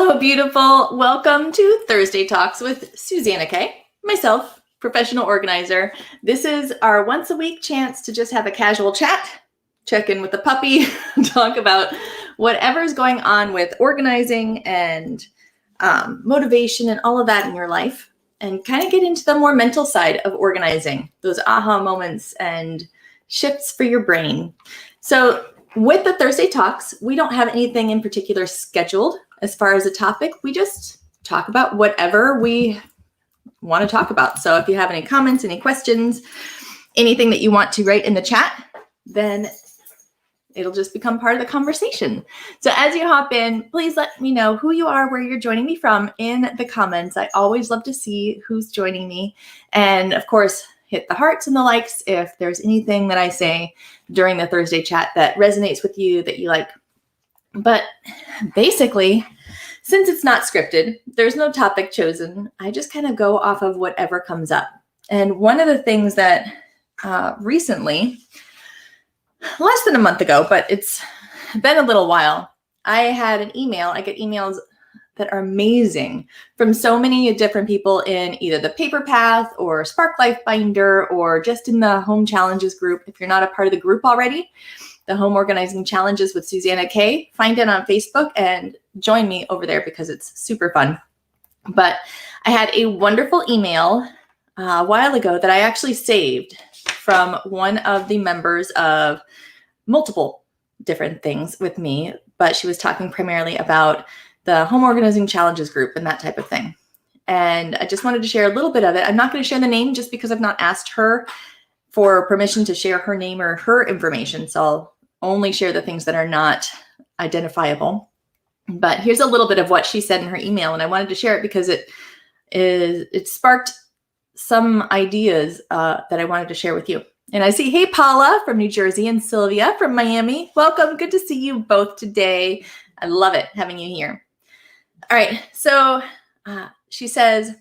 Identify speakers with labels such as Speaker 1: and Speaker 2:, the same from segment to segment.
Speaker 1: Hello, beautiful. Welcome to Thursday Talks with Suzanna Kaye, myself, professional organizer. This is our once a week chance to just have a casual chat, check in with the puppy, talk about whatever's going on with organizing and motivation and all of that in your life, and kind of get into the more mental side of organizing, those aha moments and shifts for your brain. So with the Thursday Talks, we don't have anything in particular scheduled as far as a topic. We just talk about whatever we want to talk about. So if you have any comments, any questions, anything that you want to write in the chat, then it'll just become part of the conversation. So as you hop in, please let me know who you are, where you're joining me from in the comments. I always love to see who's joining me. And of course, hit the hearts and the likes if there's anything that I say during the Thursday chat that resonates with you, that you like. But basically, since it's not scripted, there's no topic chosen. I just kind of go off of whatever comes up. And one of the things that recently, less than a month ago, but it's been a little while, I had an email. I get emails that are amazing from so many different people in either the Paper Path or Spark Life Binder or just in the Home Challenges group. If you're not a part of the group already, the Home Organizing Challenges with Suzanna Kaye, find it on Facebook and join me over there because it's super fun. But I had a wonderful email a while ago that I actually saved from one of the members of multiple different things with me, but she was talking primarily about the Home Organizing Challenges group and that type of thing. And I just wanted to share a little bit of it. I'm not going to share the name just because I've not asked her for permission to share her name or her information. So I'll only share the things that are not identifiable. But here's a little bit of what she said in her email. And I wanted to share it because it sparked some ideas that I wanted to share with you. And I see, hey, Paula from New Jersey and Sylvia from Miami. Welcome. Good to see you both today. I love it having you here. All right. So she says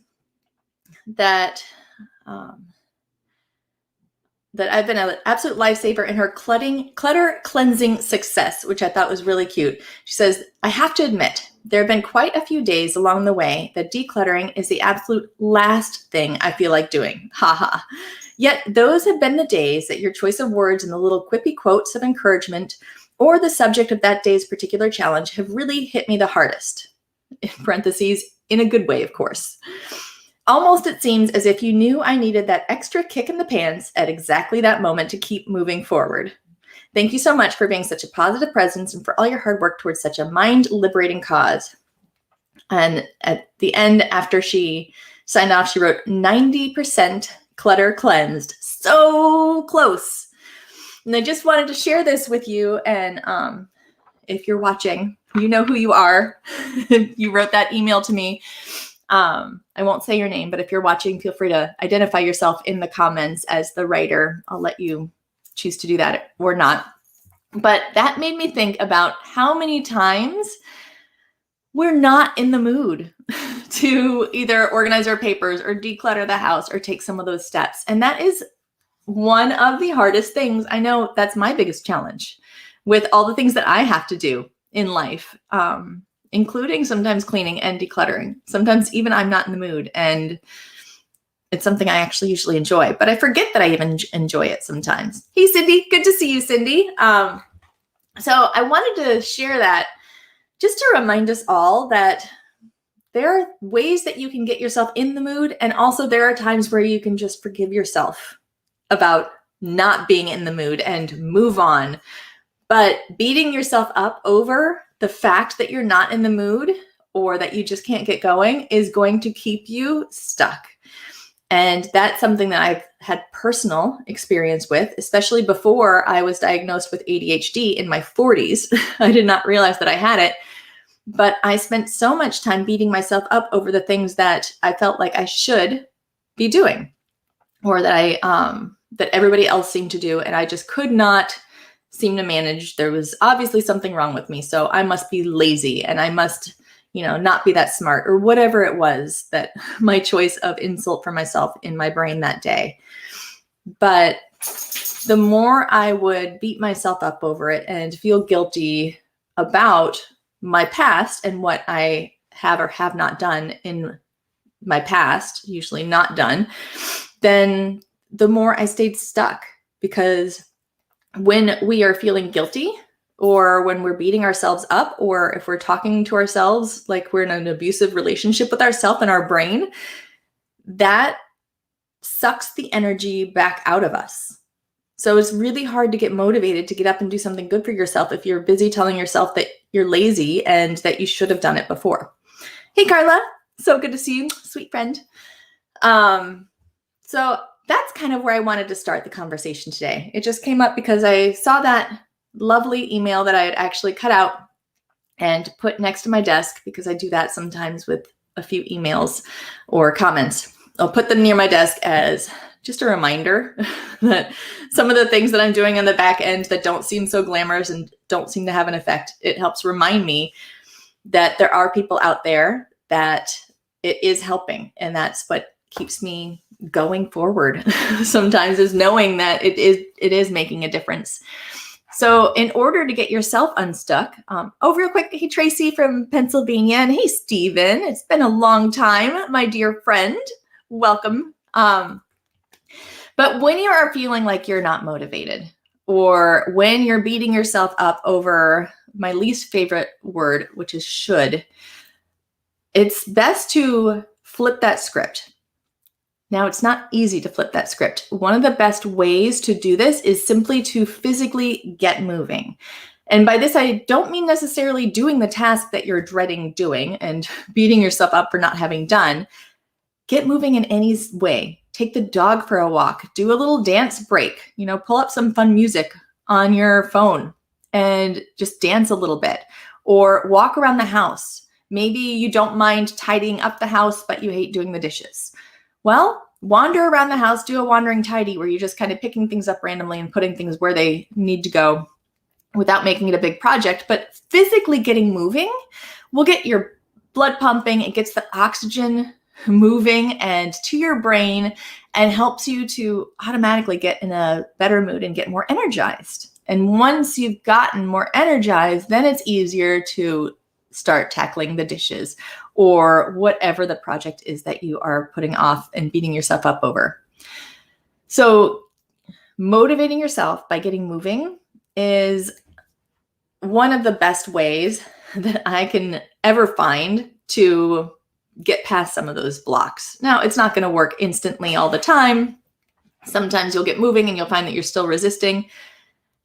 Speaker 1: that that I've been an absolute lifesaver in her clutter cleansing success, which I thought was really cute. She says, I have to admit, there have been quite a few days along the way that decluttering is the absolute last thing I feel like doing. Haha. Yet those have been the days that your choice of words and the little quippy quotes of encouragement or the subject of that day's particular challenge have really hit me the hardest. In parentheses, in a good way, of course. Almost it seems as if you knew I needed that extra kick in the pants at exactly that moment to keep moving forward. Thank you so much for being such a positive presence and for all your hard work towards such a mind-liberating cause. And at the end, after she signed off, she wrote 90% clutter cleansed. So close. And I just wanted to share this with you. And if you're watching, you know who you are. You wrote that email to me. I won't say your name, but if you're watching, feel free to identify yourself in the comments as the writer. I'll let you choose to do that or not. But that made me think about how many times we're not in the mood to either organize our papers or declutter the house or take some of those steps. And that is one of the hardest things. I know that's my biggest challenge with all the things that I have to do in life, including sometimes cleaning and decluttering. Sometimes even I'm not in the mood and it's something I actually usually enjoy, but I forget that I even enjoy it sometimes. Hey, Cindy, good to see you, Cindy. So I wanted to share that just to remind us all that there are ways that you can get yourself in the mood. And also there are times where you can just forgive yourself about not being in the mood and move on. But beating yourself up over the fact that you're not in the mood or that you just can't get going is going to keep you stuck. And that's something that I've had personal experience with, especially before I was diagnosed with ADHD in my 40s. I did not realize that I had it, but I spent so much time beating myself up over the things that I felt like I should be doing or that that everybody else seemed to do. And I just could not seem to manage. There was obviously something wrong with me. So I must be lazy and I must, not be that smart or whatever it was that my choice of insult for myself in my brain that day. But the more I would beat myself up over it and feel guilty about my past and what I have or have not done in my past, usually not done, then the more I stayed stuck. Because when we are feeling guilty, or when we're beating ourselves up, or if we're talking to ourselves like we're in an abusive relationship with ourselves and our brain, that sucks the energy back out of us. So it's really hard to get motivated to get up and do something good for yourself if you're busy telling yourself that you're lazy and that you should have done it before. Hey, Carla. So good to see you, sweet friend. So that's kind of where I wanted to start the conversation today. It just came up because I saw that lovely email that I had actually cut out and put next to my desk, because I do that sometimes with a few emails or comments. I'll put them near my desk as just a reminder that some of the things that I'm doing on the back end that don't seem so glamorous and don't seem to have an effect, it helps remind me that there are people out there that it is helping. And that's what keeps me going forward sometimes, is knowing that it is making a difference. So in order to get yourself unstuck, real quick, hey, Tracy from Pennsylvania, and hey, Steven, it's been a long time, my dear friend, welcome. But when you are feeling like you're not motivated, or when you're beating yourself up over my least favorite word, which is should, it's best to flip that script. Now, it's not easy to flip that script. One of the best ways to do this is simply to physically get moving. And by this, I don't mean necessarily doing the task that you're dreading doing and beating yourself up for not having done. Get moving in any way. Take the dog for a walk. Do a little dance break. Pull up some fun music on your phone and just dance a little bit. Or walk around the house. Maybe you don't mind tidying up the house, but you hate doing the dishes. Well, wander around the house, do a wandering tidy where you're just kind of picking things up randomly and putting things where they need to go without making it a big project. But physically getting moving will get your blood pumping. It gets the oxygen moving and to your brain, and helps you to automatically get in a better mood and get more energized. And once you've gotten more energized, then it's easier to start tackling the dishes or whatever the project is that you are putting off and beating yourself up over. So motivating yourself by getting moving is one of the best ways that I can ever find to get past some of those blocks. Now, it's not going to work instantly all the time. Sometimes you'll get moving and you'll find that you're still resisting.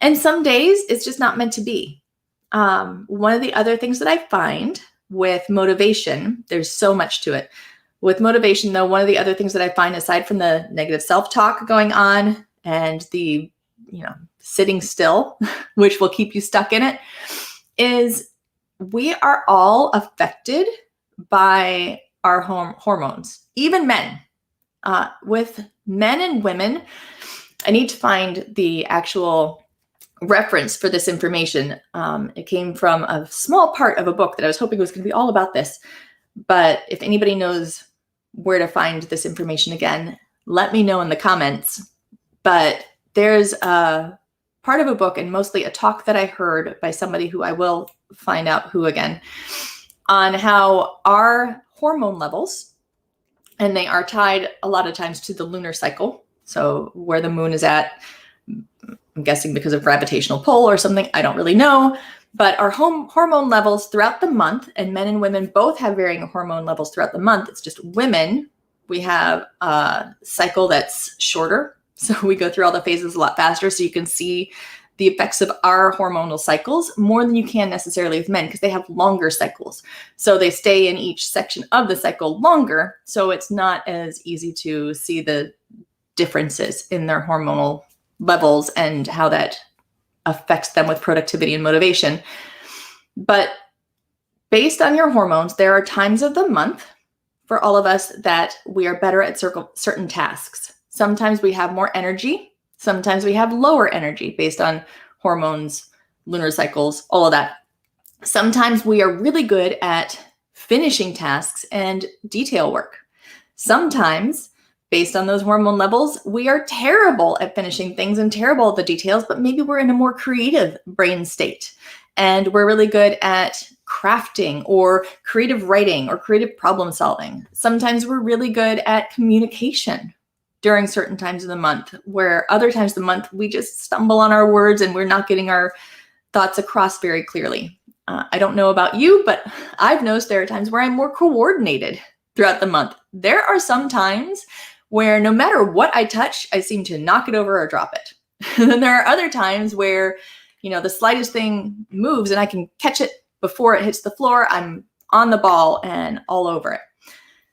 Speaker 1: And some days it's just not meant to be. One of the other things that I find with motivation, there's so much to it. With motivation, though, one of the other things that I find, aside from the negative self-talk going on and the, sitting still, which will keep you stuck in it, is we are all affected by our hormones, even men. With men and women, I need to find the actual reference for this information. It came from a small part of a book that I was hoping was going to be all about this. But if anybody knows where to find this information again, let me know in the comments. But there's a part of a book, and mostly a talk that I heard by somebody who I will find out who again, on how our hormone levels, and they are tied a lot of times to the lunar cycle. So where the moon is at, I'm guessing because of gravitational pull or something, I don't really know, but our hormone levels throughout the month, and men and women both have varying hormone levels throughout the month. It's just women, we have a cycle that's shorter. So we go through all the phases a lot faster. So you can see the effects of our hormonal cycles more than you can necessarily with men, because they have longer cycles. So they stay in each section of the cycle longer. So it's not as easy to see the differences in their hormonal levels and how that affects them with productivity and motivation. But based on your hormones, there are times of the month for all of us that we are better at certain tasks. Sometimes we have more energy. Sometimes we have lower energy based on hormones, lunar cycles, all of that. Sometimes we are really good at finishing tasks and detail work. Sometimes, based on those hormone levels, we are terrible at finishing things and terrible at the details, but maybe we're in a more creative brain state. And we're really good at crafting or creative writing or creative problem solving. Sometimes we're really good at communication during certain times of the month, where other times of the month we just stumble on our words and we're not getting our thoughts across very clearly. I don't know about you, but I've noticed there are times where I'm more coordinated throughout the month. There are some times where no matter what I touch, I seem to knock it over or drop it. And then there are other times where, the slightest thing moves and I can catch it before it hits the floor. I'm on the ball and all over it.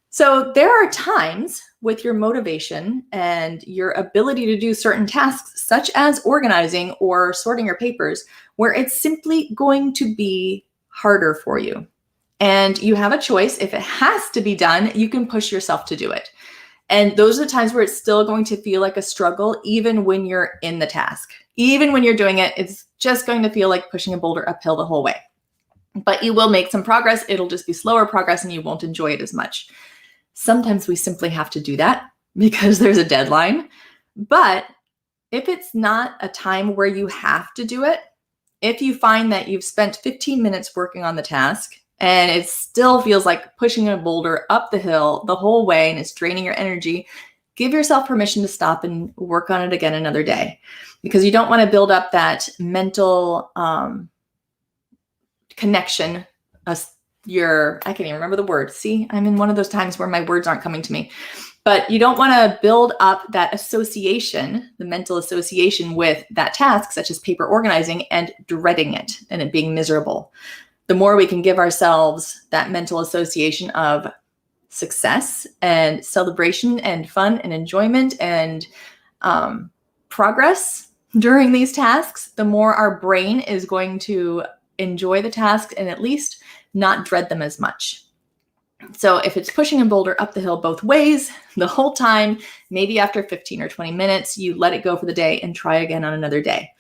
Speaker 1: So there are times with your motivation and your ability to do certain tasks, such as organizing or sorting your papers, where it's simply going to be harder for you. And you have a choice. If it has to be done, you can push yourself to do it. And those are the times where it's still going to feel like a struggle, even when you're in the task. Even when you're doing it, it's just going to feel like pushing a boulder uphill the whole way. But you will make some progress. It'll just be slower progress and you won't enjoy it as much. Sometimes we simply have to do that because there's a deadline. But if it's not a time where you have to do it, if you find that you've spent 15 minutes working on the task and it still feels like pushing a boulder up the hill the whole way and it's draining your energy, give yourself permission to stop and work on it again another day, because you don't want to build up that mental connection. I can't even remember the word. See, I'm in one of those times where my words aren't coming to me. But you don't want to build up that association, the mental association with that task, such as paper organizing, and dreading it and it being miserable. The more we can give ourselves that mental association of success and celebration and fun and enjoyment and progress during these tasks, the more our brain is going to enjoy the task and at least not dread them as much. So if it's pushing a boulder up the hill both ways the whole time, maybe after 15 or 20 minutes, you let it go for the day and try again on another day.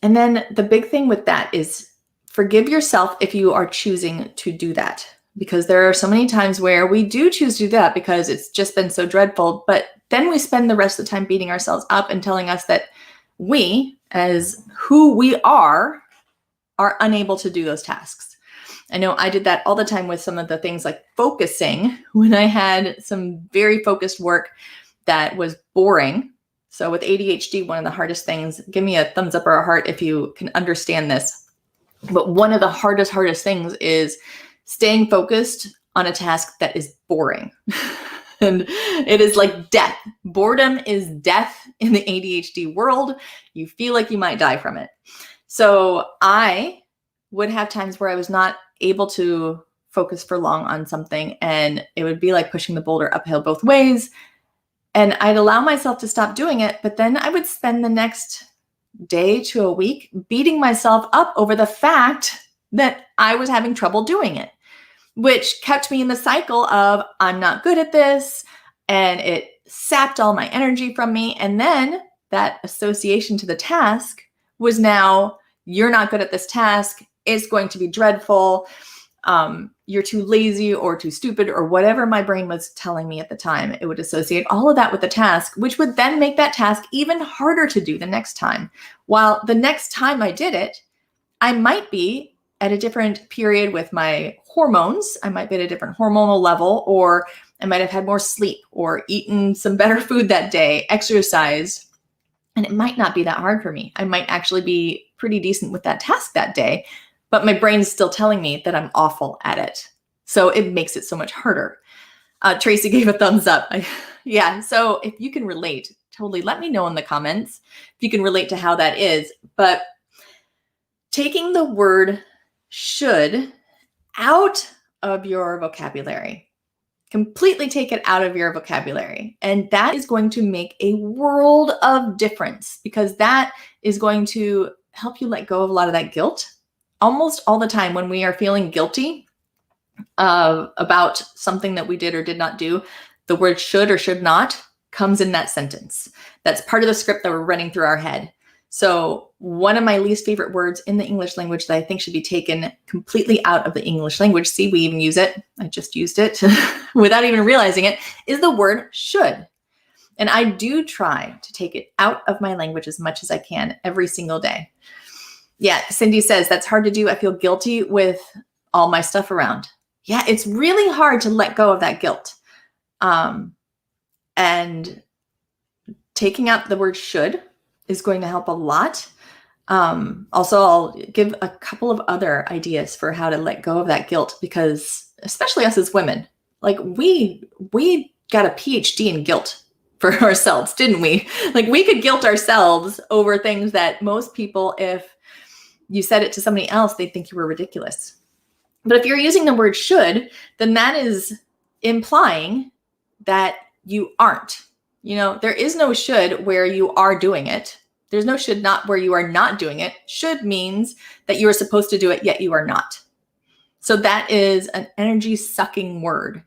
Speaker 1: And then the big thing with that is forgive yourself if you are choosing to do that, because there are so many times where we do choose to do that because it's just been so dreadful, but then we spend the rest of the time beating ourselves up and telling us that we, as who we are unable to do those tasks. I know I did that all the time with some of the things like focusing when I had some very focused work that was boring. So with ADHD, one of the hardest things, give me a thumbs up or a heart if you can understand this. But one of the hardest things is staying focused on a task that is boring. And it is like death. Boredom is death in the ADHD world. You feel like you might die from it. So I would have times where I was not able to focus for long on something, and it would be like pushing the boulder uphill both ways. And I'd allow myself to stop doing it, but then I would spend the next day to a week beating myself up over the fact that I was having trouble doing it, which kept me in the cycle of I'm not good at this, and it sapped all my energy from me. And then that association to the task was now, you're not good at this task. It's going to be dreadful. You're too lazy or too stupid or whatever my brain was telling me at the time. It would associate all of that with the task, which would then make that task even harder to do the next time. While the next time I did it, I might be at a different period with my hormones. I might be at a different hormonal level, or I might have had more sleep or eaten some better food that day, exercised. And it might not be that hard for me. I might actually be pretty decent with that task that day, but my brain's still telling me that I'm awful at it. So it makes it so much harder. Tracy gave a thumbs up. Yeah, so if you can relate, totally let me know in the comments if you can relate to how that is. But taking the word should out of your vocabulary. Completely take it out of your vocabulary. And that is going to make a world of difference, because that is going to help you let go of a lot of that guilt. Almost all the time when we are feeling guilty about something that we did or did not do, the word should or should not comes in that sentence. That's part of the script that we're running through our head. So one of my least favorite words in the English language that I think should be taken completely out of the English language, see, we even use it, I just used it without even realizing it, is the word should. And I do try to take it out of my language as much as I can every single day. Yeah, Cindy says, that's hard to do. I feel guilty with all my stuff around. Yeah, it's really hard to let go of that guilt. And taking out the word should is going to help a lot. Also, I'll give a couple of other ideas for how to let go of that guilt, because especially us as women, like we got a PhD in guilt for ourselves, didn't we? Like we could guilt ourselves over things that most people, if you said it to somebody else, they'd think you were ridiculous. But if you're using the word should, then that is implying that you aren't. There is no should where you are doing it. There's no should not where you are not doing it. Should means that you are supposed to do it, yet you are not. So that is an energy sucking word.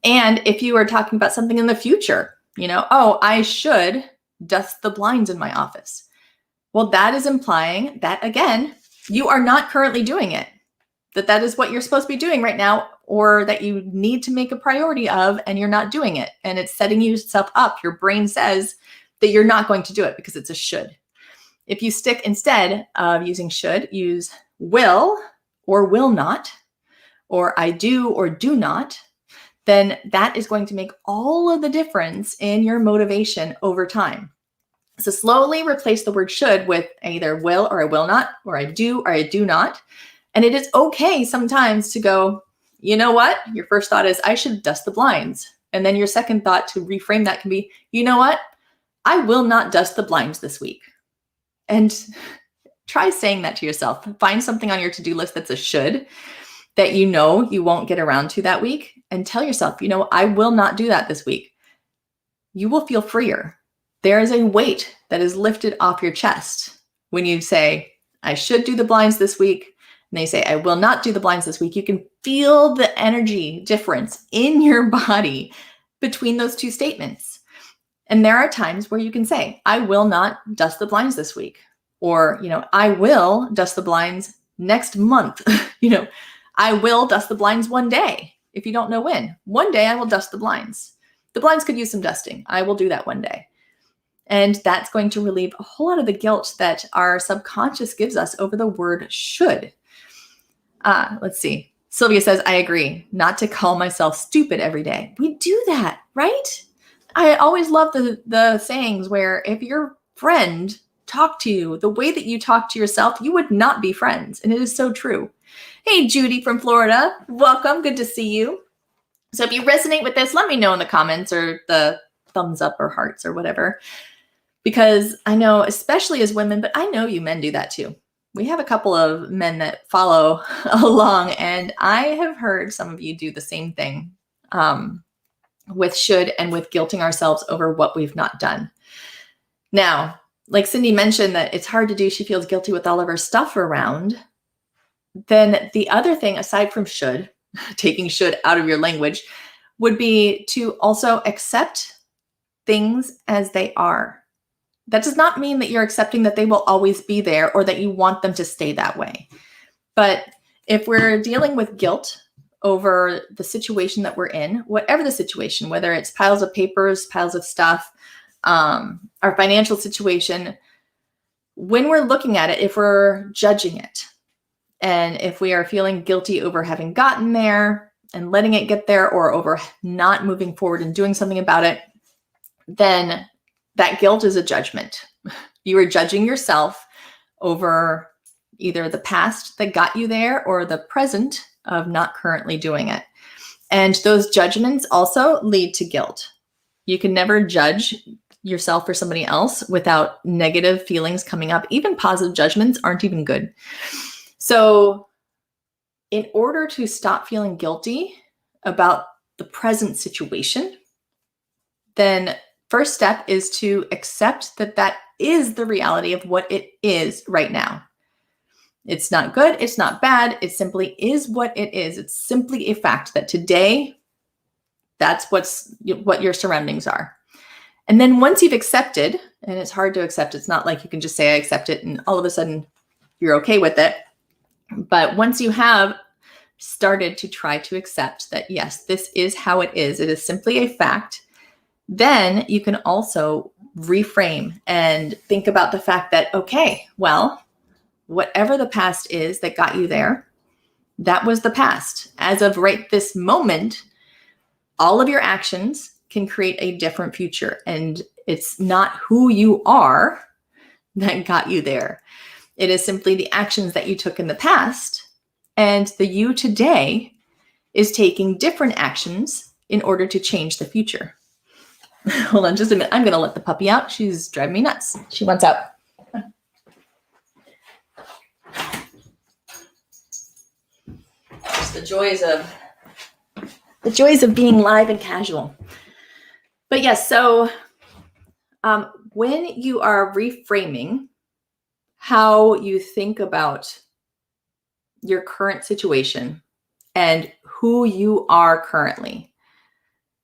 Speaker 1: And if you are talking about something in the future, oh, I should dust the blinds in my office. Well, that is implying that, again, you are not currently doing it. That is what you're supposed to be doing right now, or that you need to make a priority of, and you're not doing it. And it's setting yourself up. Your brain says that you're not going to do it because it's a should. If you stick, instead of using should, use will or will not, or I do or do not, then that is going to make all of the difference in your motivation over time. So slowly replace the word should with either will or I will not, or I do or I do not. And it is okay sometimes to go, you know what? Your first thought is, I should dust the blinds. And then your second thought to reframe that can be, you know what? I will not dust the blinds this week. And try saying that to yourself. Find something on your to-do list that's a should that you won't get around to that week, and tell yourself, I will not do that this week. You will feel freer. There is a weight that is lifted off your chest when you say, I should do the blinds this week. And they say, I will not do the blinds this week. You can feel the energy difference in your body between those two statements. And there are times where you can say, I will not dust the blinds this week. Or, I will dust the blinds next month. I will dust the blinds one day. If you don't know when, one day I will dust the blinds. The blinds could use some dusting. I will do that one day. And that's going to relieve a whole lot of the guilt that our subconscious gives us over the word should. Let's see. Sylvia says, I agree, not to call myself stupid every day. We do that, right? I always love the sayings where if your friend talked to you the way that you talk to yourself, you would not be friends. And it is so true. Hey, Judy from Florida, welcome. Good to see you. So if you resonate with this, let me know in the comments or the thumbs up or hearts or whatever, because I know, especially as women, but I know you men do that too. We have a couple of men that follow along, and I have heard some of you do the same thing with should and with guilting ourselves over what we've not done. Now, like Cindy mentioned that it's hard to do, she feels guilty with all of her stuff around. Then the other thing, aside from should, taking should out of your language, would be to also accept things as they are. That does not mean that you're accepting that they will always be there or that you want them to stay that way. But if we're dealing with guilt over the situation that we're in, whatever the situation, whether it's piles of papers, piles of stuff, our financial situation, when we're looking at it, if we're judging it, and if we are feeling guilty over having gotten there and letting it get there, or over not moving forward and doing something about it, then that guilt is a judgment. You are judging yourself over either the past that got you there or the present of not currently doing it. And those judgments also lead to guilt. You can never judge yourself or somebody else without negative feelings coming up. Even positive judgments aren't even good. So in order to stop feeling guilty about the present situation, then first step is to accept that that is the reality of what it is right now. It's not good. It's not bad. It simply is what it is. It's simply a fact that today, that's what your surroundings are. And then once you've accepted, and it's hard to accept, it's not like you can just say, I accept it, and all of a sudden you're okay with it. But once you have started to try to accept that, yes, this is how it is simply a fact, then you can also reframe and think about the fact that, okay, well, whatever the past is that got you there, that was the past. As of right this moment, all of your actions can create a different future. And it's not who you are that got you there. It is simply the actions that you took in the past. And the you today is taking different actions in order to change the future. Hold on just a minute. I'm going to let the puppy out. She's driving me nuts. She wants out. Just the joys of being live and casual. But yes, so when you are reframing how you think about your current situation and who you are currently,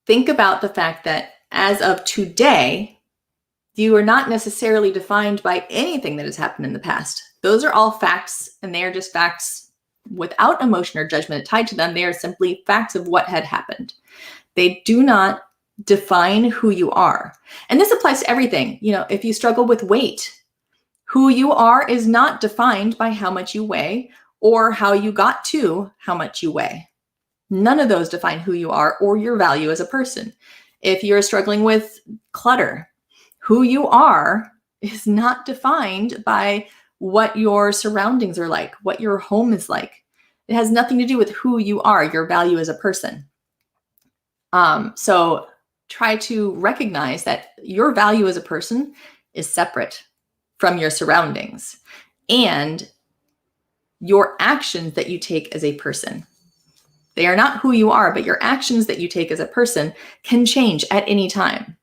Speaker 1: think about the fact that as of today, you are not necessarily defined by anything that has happened in the past. Those are all facts, and they are just facts without emotion or judgment tied to them. They are simply facts of what had happened. They do not define who you are. And this applies to everything. You know, if you struggle with weight, who you are is not defined by how much you weigh or how you got to how much you weigh. None of those define who you are or your value as a person. If you're struggling with clutter, who you are is not defined by what your surroundings are like, what your home is like. It has nothing to do with who you are, your value as a person. So try to recognize that your value as a person is separate from your surroundings and your actions that you take as a person. They are not who you are, but your actions that you take as a person can change at any time.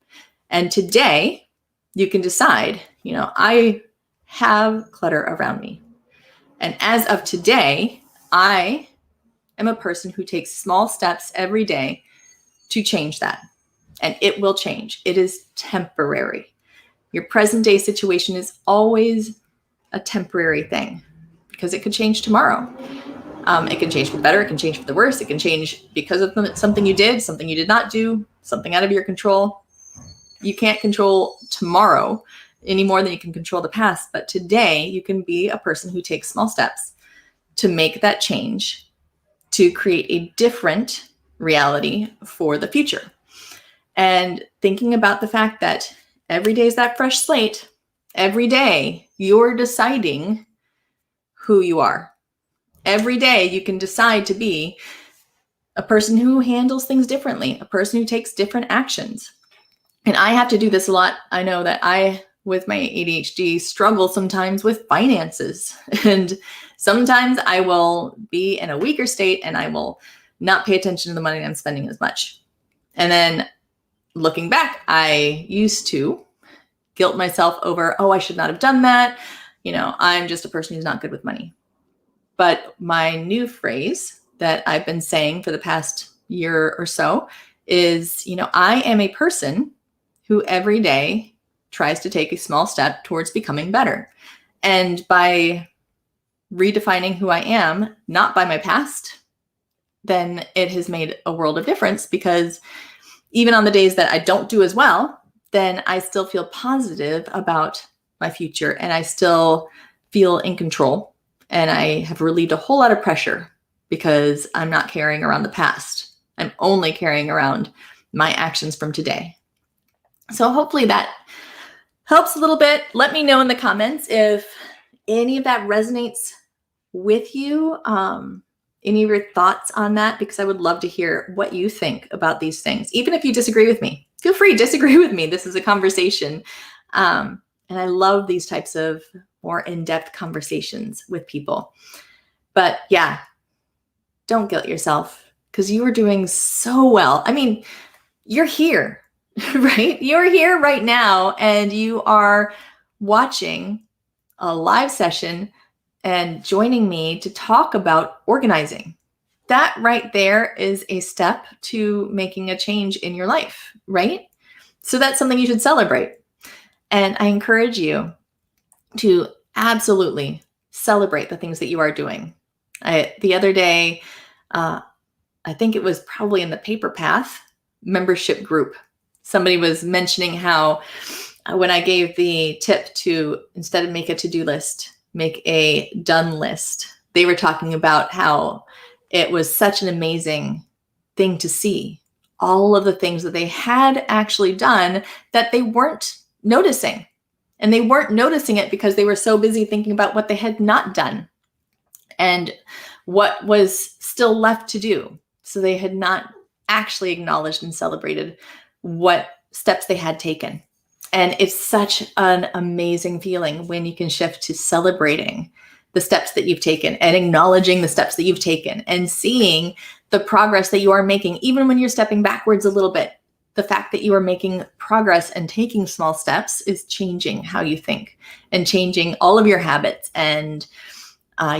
Speaker 1: And today, you can decide, you know, I have clutter around me. And as of today, I am a person who takes small steps every day to change that. And it will change. It is temporary. Your present day situation is always a temporary thing because it could change tomorrow. It can change for the better. It can change for the worse. It can change because of something you did, something you did not do, something out of your control. You can't control tomorrow any more than you can control the past. But today, you can be a person who takes small steps to make that change, to create a different reality for the future. And thinking about the fact that every day is that fresh slate, every day you're deciding who you are. Every day you can decide to be a person who handles things differently, a person who takes different actions. And I have to do this a lot. I know that I, with my ADHD, struggle sometimes with finances. And sometimes I will be in a weaker state and I will not pay attention to the money I'm spending as much. And then looking back, I used to guilt myself over, oh, I should not have done that. You know, I'm just a person who's not good with money. But my new phrase that I've been saying for the past year or so is, you know, I am a person who every day tries to take a small step towards becoming better. And by redefining who I am, not by my past, then it has made a world of difference, because even on the days that I don't do as well, then I still feel positive about my future and I still feel in control. And I have relieved a whole lot of pressure because I'm not carrying around the past. I'm only carrying around my actions from today. So hopefully that helps a little bit. Let me know in the comments if any of that resonates with you, any of your thoughts on that, because I would love to hear what you think about these things. Even if you disagree with me, feel free to disagree with me. This is a conversation. And I love these types of more in-depth conversations with people. But yeah, don't guilt yourself because you are doing so well. I mean, you're here, right? You're here right now and you are watching a live session and joining me to talk about organizing. That right there is a step to making a change in your life, right? So that's something you should celebrate. And I encourage you to absolutely celebrate the things that you are doing. The other day, I think it was probably in the Paper Path membership group, somebody was mentioning how when I gave the tip to, instead of make a to-do list, make a done list. They were talking about how it was such an amazing thing to see, all of the things that they had actually done that they weren't noticing. And they weren't noticing it because they were so busy thinking about what they had not done and what was still left to do. So they had not actually acknowledged and celebrated what steps they had taken. And it's such an amazing feeling when you can shift to celebrating the steps that you've taken and acknowledging the steps that you've taken and seeing the progress that you are making, even when you're stepping backwards a little bit. The fact that you are making progress and taking small steps is changing how you think and changing all of your habits and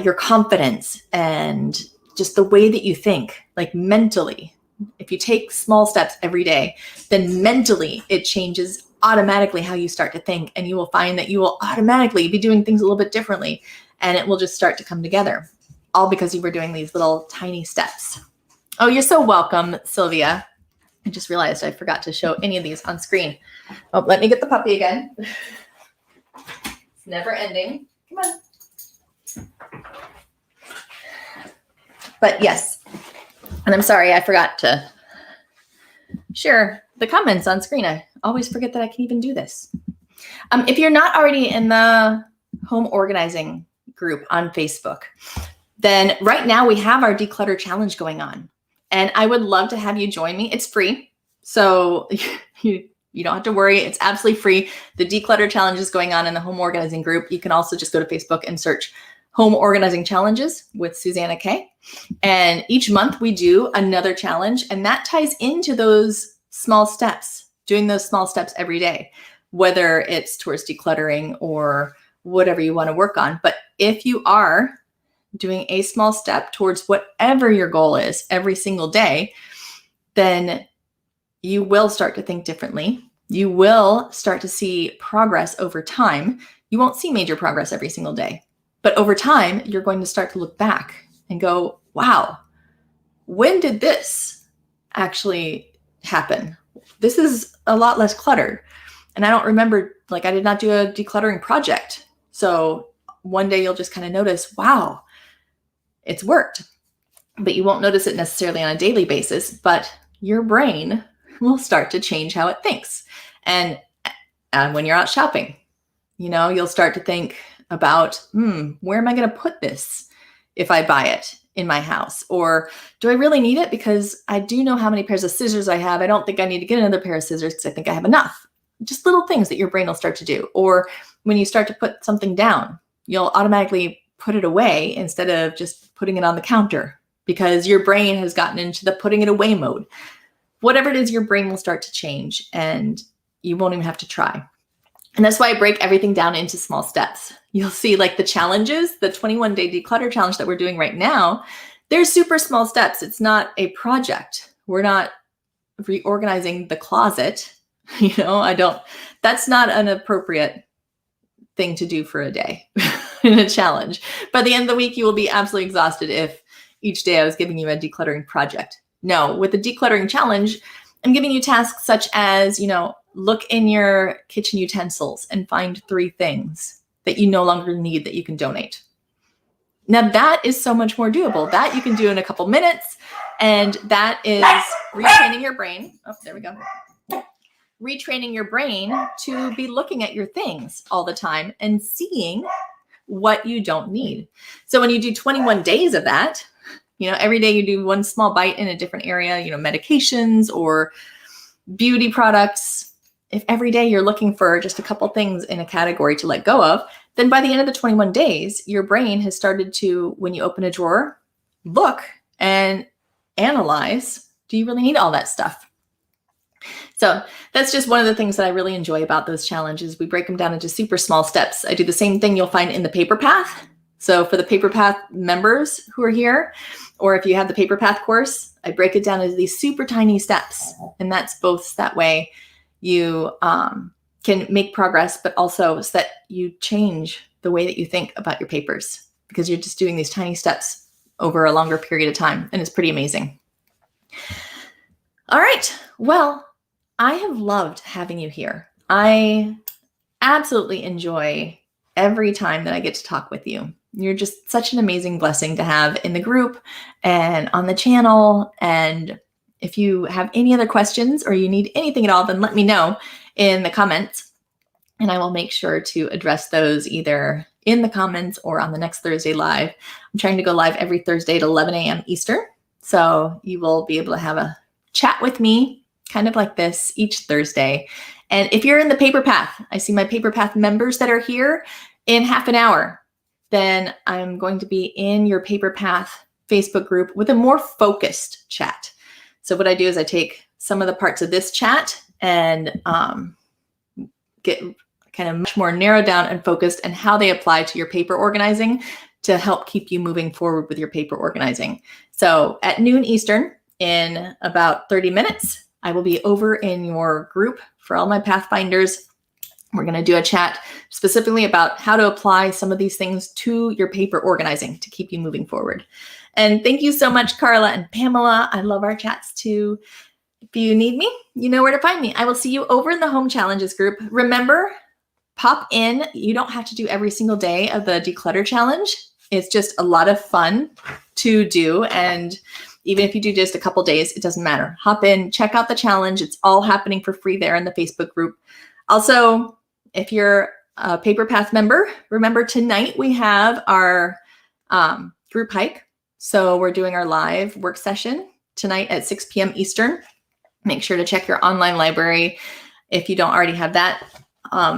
Speaker 1: your confidence and just the way that you think, like mentally. If you take small steps every day, then mentally it changes automatically how you start to think, and you will find that you will automatically be doing things a little bit differently, and it will just start to come together, all because you were doing these little tiny steps. Oh, you're so welcome, Sylvia. I just realized I forgot to show any of these on screen. Oh, let me get the puppy again. It's never ending. Come on. But yes, and I'm sorry, I forgot to share the comments on screen. I always forget that I can even do this. If you're not already in the home organizing group on Facebook, then right now we have our declutter challenge going on. And I would love to have you join me. It's free. So you don't have to worry. It's absolutely free. The declutter challenge is going on in the home organizing group. You can also just go to Facebook and search Home Organizing Challenges with Suzanna Kaye. And each month we do another challenge, and that ties into those small steps, doing those small steps every day, whether it's towards decluttering or whatever you want to work on. But if you are doing a small step towards whatever your goal is every single day, then you will start to think differently. You will start to see progress over time. You won't see major progress every single day, but over time, you're going to start to look back and go, wow, when did this actually happen? This is a lot less cluttered. And I don't remember, like, I did not do a decluttering project. So one day you'll just kind of notice, wow, it's worked. But you won't notice it necessarily on a daily basis, but your brain will start to change how it thinks. And when you're out shopping, you'll start to think about, where am I going to put this if I buy it in my house? Or do I really need it? Because I do know how many pairs of scissors I have. I don't think I need to get another pair of scissors because I think I have enough. Just little things that your brain will start to do. Or when you start to put something down, you'll automatically put it away instead of just putting it on the counter because your brain has gotten into the putting it away mode. Whatever it is, your brain will start to change and you won't even have to try. And that's why I break everything down into small steps. You'll see like the challenges, the 21-day declutter challenge that we're doing right now, they're super small steps. It's not a project. We're not reorganizing the closet. That's not an appropriate thing to do for a day in a challenge. By the end of the week, you will be absolutely exhausted if each day I was giving you a decluttering project. No, with the decluttering challenge, I'm giving you tasks such as, look in your kitchen utensils and find 3 things that you no longer need that you can donate. Now that is so much more doable. That you can do in a couple minutes. And that is retraining your brain. Oh, there we go. Retraining your brain to be looking at your things all the time and seeing what you don't need. So when you do 21 days of that, every day you do one small bite in a different area, medications or beauty products. If every day you're looking for just a couple things in a category to let go of, then by the end of the 21 days, your brain has started to, when you open a drawer, look and analyze, do you really need all that stuff? So that's just one of the things that I really enjoy about those challenges. We break them down into super small steps. I do the same thing you'll find in the Paper Path. So for the Paper Path members who are here, or if you have the Paper Path course, I break it down into these super tiny steps. And that's both that way you can make progress, but also so that you change the way that you think about your papers because you're just doing these tiny steps over a longer period of time. And it's pretty amazing. All right. Well, I have loved having you here. I absolutely enjoy every time that I get to talk with you. You're just such an amazing blessing to have in the group and on the channel. And if you have any other questions or you need anything at all, then let me know in the comments, and I will make sure to address those either in the comments or on the next Thursday live. I'm trying to go live every Thursday at 11 a.m. Eastern. So you will be able to have a chat with me kind of like this each Thursday. And if you're in the Paper Path, I see my Paper Path members that are here in half an hour, then I'm going to be in your Paper Path Facebook group with a more focused chat. So what I do is I take some of the parts of this chat and get kind of much more narrowed down and focused and how they apply to your paper organizing to help keep you moving forward with your paper organizing. So at noon Eastern, in about 30 minutes, I will be over in your group for all my Pathfinders. We're going to do a chat specifically about how to apply some of these things to your paper organizing to keep you moving forward. And thank you so much, Carla and Pamela. I love our chats too. If you need me, you know where to find me. I will see you over in the Home Challenges group. Remember, pop in. You don't have to do every single day of the Declutter Challenge. It's just a lot of fun to do. And even if you do just a couple days, it doesn't matter. Hop in, check out the challenge. It's all happening for free there in the Facebook group. Also, if you're a Paper Path member, remember tonight we have our group hike. So we're doing our live work session tonight at 6 p.m. Eastern. Make sure to check your online library if you don't already have that.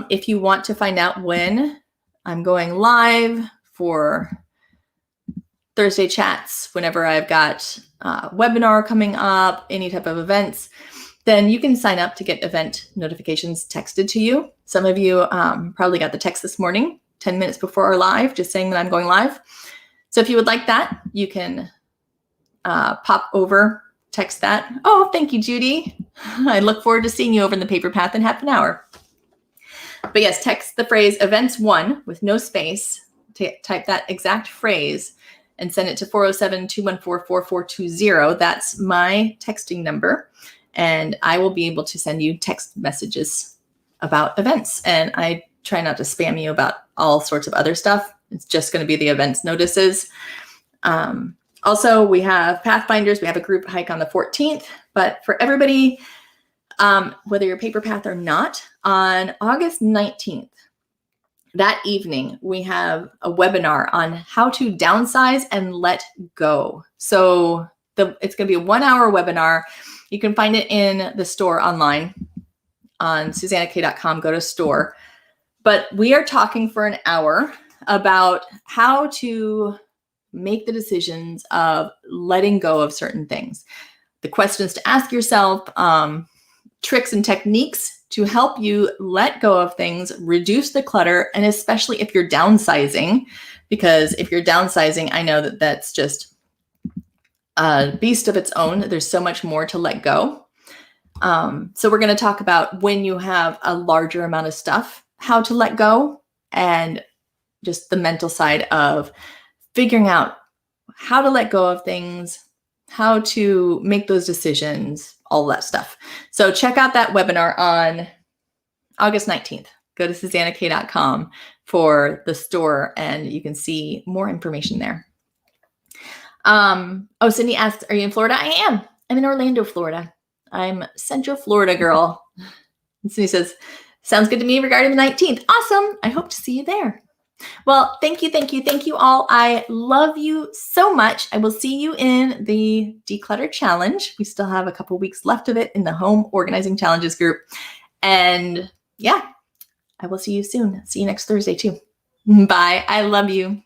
Speaker 1: If you want to find out when I'm going live for Thursday chats, whenever I've got a webinar coming up, any type of events, then you can sign up to get event notifications texted to you. Some of you probably got the text this morning, 10 minutes before our live, just saying that I'm going live. So if you would like that, you can pop over, text that. Oh, thank you, Judy. I look forward to seeing you over in the Paper Path in half an hour. But yes, text the phrase events1 with no space, type that exact phrase and send it to 407-214-4420. That's my texting number. And I will be able to send you text messages about events. And I try not to spam you about all sorts of other stuff. It's just going to be the events notices. Also, we have Pathfinders. We have a group hike on the 14th. But for everybody, whether you're Paper Path or not, on August 19th, that evening, we have a webinar on how to downsize and let go. So it's going to be a 1-hour webinar. You can find it in the store online on SuzannaKaye.com. Go to store. But we are talking for an hour about how to make the decisions of letting go of certain things. The questions to ask yourself, tricks and techniques to help you let go of things, reduce the clutter, and especially if you're downsizing, because if you're downsizing, I know that that's just a beast of its own. There's so much more to let go. So we're going to talk about when you have a larger amount of stuff, how to let go, and just the mental side of figuring out how to let go of things, how to make those decisions, all that stuff. So check out that webinar on August 19th. Go to SuzannaKaye.com for the store and you can see more information there. Cindy asks, are you in Florida? I am. I'm in Orlando, Florida. I'm Central Florida girl. And Cindy says, sounds good to me regarding the 19th. Awesome. I hope to see you there. Well, thank you all. I love you so much. I will see you in the Declutter Challenge. We still have a couple weeks left of it in the Home Organizing Challenges group. And yeah, I will see you soon. See you next Thursday too. Bye. I love you.